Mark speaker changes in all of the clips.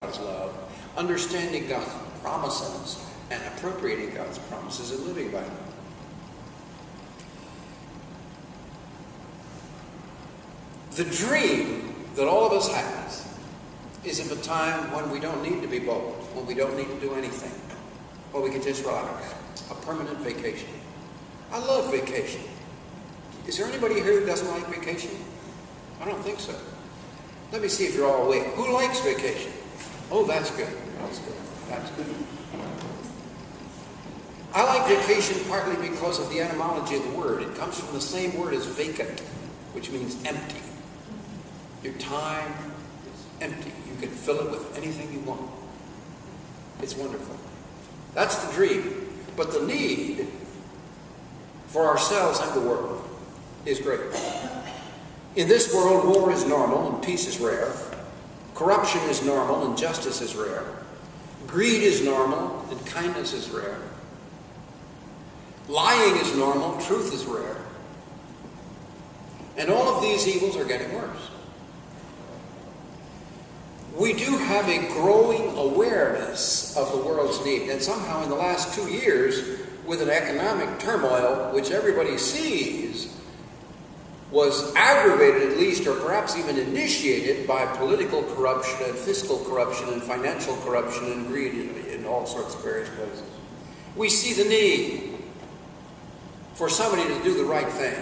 Speaker 1: God's love, understanding God's promises, and appropriating God's promises and living by them. The dream that all of us has is of a time when we don't need to be bold, when we don't need to do anything, when we can just relax. A permanent vacation. I love vacation. Is there anybody here who doesn't like vacation? I don't think so. Let me see if you're all awake. Who likes vacation? Oh, that's good. That's good. That's good. I like vacation partly because of the etymology of the word. It comes from the same word as vacant, which means empty. Your time is empty. You can fill it with anything you want. It's wonderful. That's the dream. But the need for ourselves and the world is great. In this world, war is normal and peace is rare. Corruption is normal and justice is rare. Greed is normal and kindness is rare. Lying is normal, truth is rare. And all of these evils are getting worse. We do have a growing awareness of the world's need. And somehow in the last 2 years, with an economic turmoil which everybody sees, was aggravated at least, or perhaps even initiated by political corruption and fiscal corruption and financial corruption and greed in all sorts of various places. We see the need for somebody to do the right thing.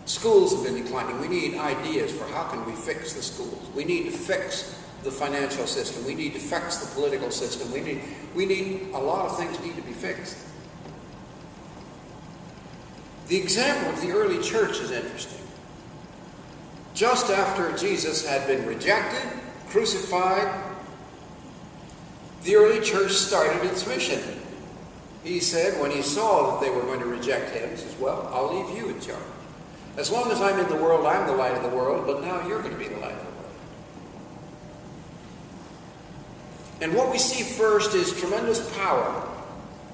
Speaker 1: Schools have been declining. We need ideas for how can we fix the schools. We need to fix the financial system. We need to fix the political system. We need a lot of things need to be fixed. The example of the early church is interesting. Just after Jesus had been rejected, crucified, the early church started its mission. He said, when he saw that they were going to reject him, he says, well, I'll leave you in charge. As long as I'm in the world, I'm the light of the world, but now you're going to be the light of the world. And what we see first is tremendous power.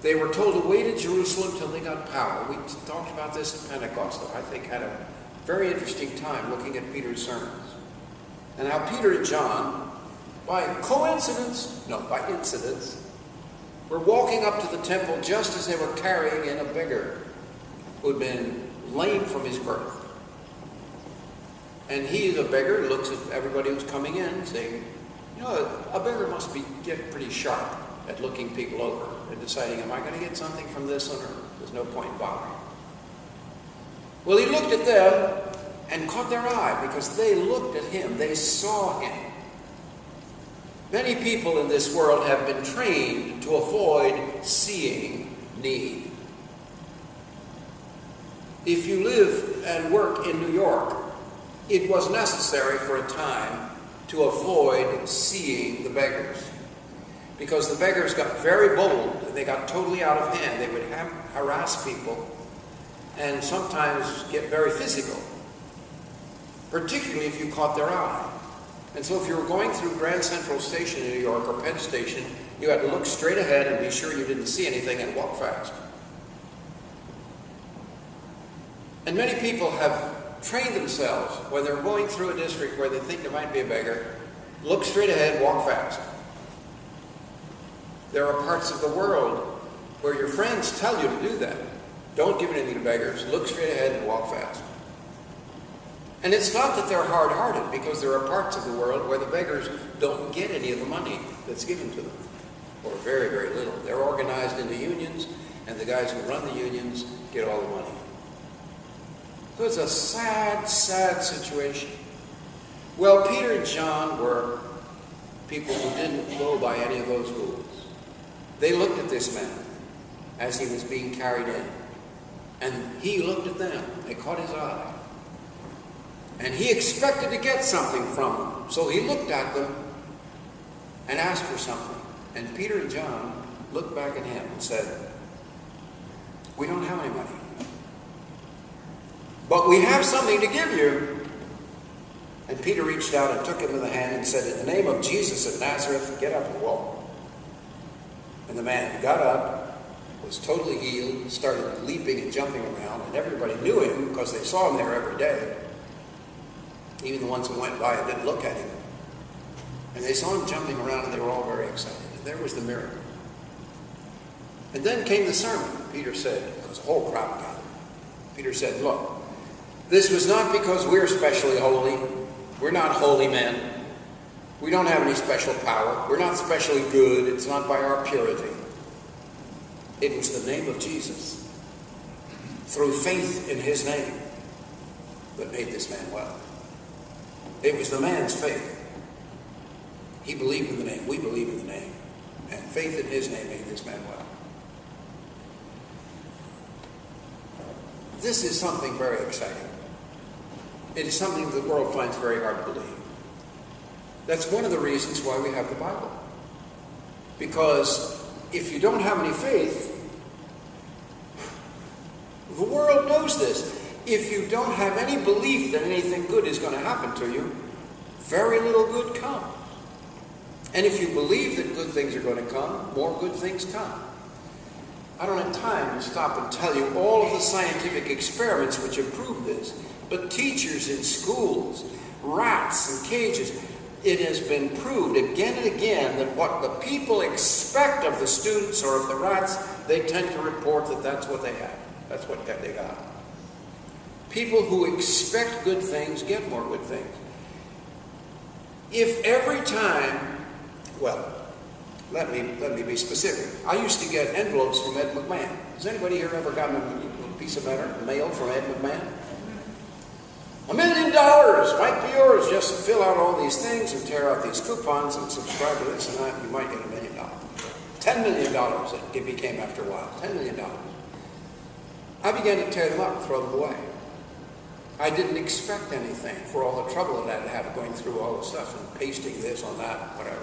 Speaker 1: They were told to wait in Jerusalem till they got power. We talked about this at Pentecostal. I think had a very interesting time looking at Peter's sermons. And how Peter and John, by coincidence, no, by incidence, were walking up to the temple just as they were carrying in a beggar who had been lame from his birth. And he, the beggar, looks at everybody who's coming in saying, you know, a beggar must get pretty sharp at looking people over and deciding, am I going to get something from this or there's no point in bothering. Well, he looked at them and caught their eye because they looked at him. They saw him. Many people in this world have been trained to avoid seeing need. If you live and work in New York, it was necessary for a time to avoid seeing the beggars. Because the beggars got very bold and they got totally out of hand. They would harass people and sometimes get very physical, particularly if you caught their eye. And so if you were going through Grand Central Station in New York or Penn Station, you had to look straight ahead and be sure you didn't see anything and walk fast. And many people have trained themselves when they're going through a district where they think there might be a beggar, look straight ahead, walk fast. There are parts of the world where your friends tell you to do that. Don't give anything to beggars, look straight ahead and walk fast. And it's not that they're hard-hearted, because there are parts of the world where the beggars don't get any of the money that's given to them, or very, very little. They're organized into unions, and the guys who run the unions get all the money. So it's a sad, sad situation. Well, Peter and John were people who didn't go by any of those rules. They looked at this man as he was being carried in, and he looked at them. They caught his eye. And he expected to get something from them. So he looked at them and asked for something. And Peter and John looked back at him and said, we don't have any money, but we have something to give you. And Peter reached out and took him in the hand and said, in the name of Jesus of Nazareth, get up and walk. And the man got up, was totally healed, started leaping and jumping around, and everybody knew him because they saw him there every day. Even the ones who went by and didn't look at him. And they saw him jumping around, and they were all very excited. And there was the miracle. And then came the sermon. Peter said, because a whole crowd gathered. Peter said, look, this was not because we're especially holy. We're not holy men. We don't have any special power. We're not specially good. It's not by our purity. It was the name of Jesus, through faith in his name, that made this man well. It was the man's faith. He believed in the name. We believe in the name. And faith in his name made this man well. This is something very exciting. It is something the world finds very hard to believe. That's one of the reasons why we have the Bible. Because if you don't have any faith, the world knows this. If you don't have any belief that anything good is going to happen to you, very little good comes. And if you believe that good things are going to come, more good things come. I don't have time to stop and tell you all of the scientific experiments which have proved this. But teachers in schools, rats in cages, it has been proved again and again that what the people expect of the students or of the rats, they tend to report that that's what they have. That's what they got. People who expect good things get more good things. If every time, well, let me be specific. I used to get envelopes from Ed McMahon. Has anybody here ever gotten a piece of mail from Ed McMahon? $1 million might be yours. Just fill out all these things and tear out these coupons and subscribe to this and that. You might get $1 million. $10 million it became after a while. $10 million. I began to tear them up and throw them away. I didn't expect anything for all the trouble that I'd have going through all the stuff and pasting this on that, whatever.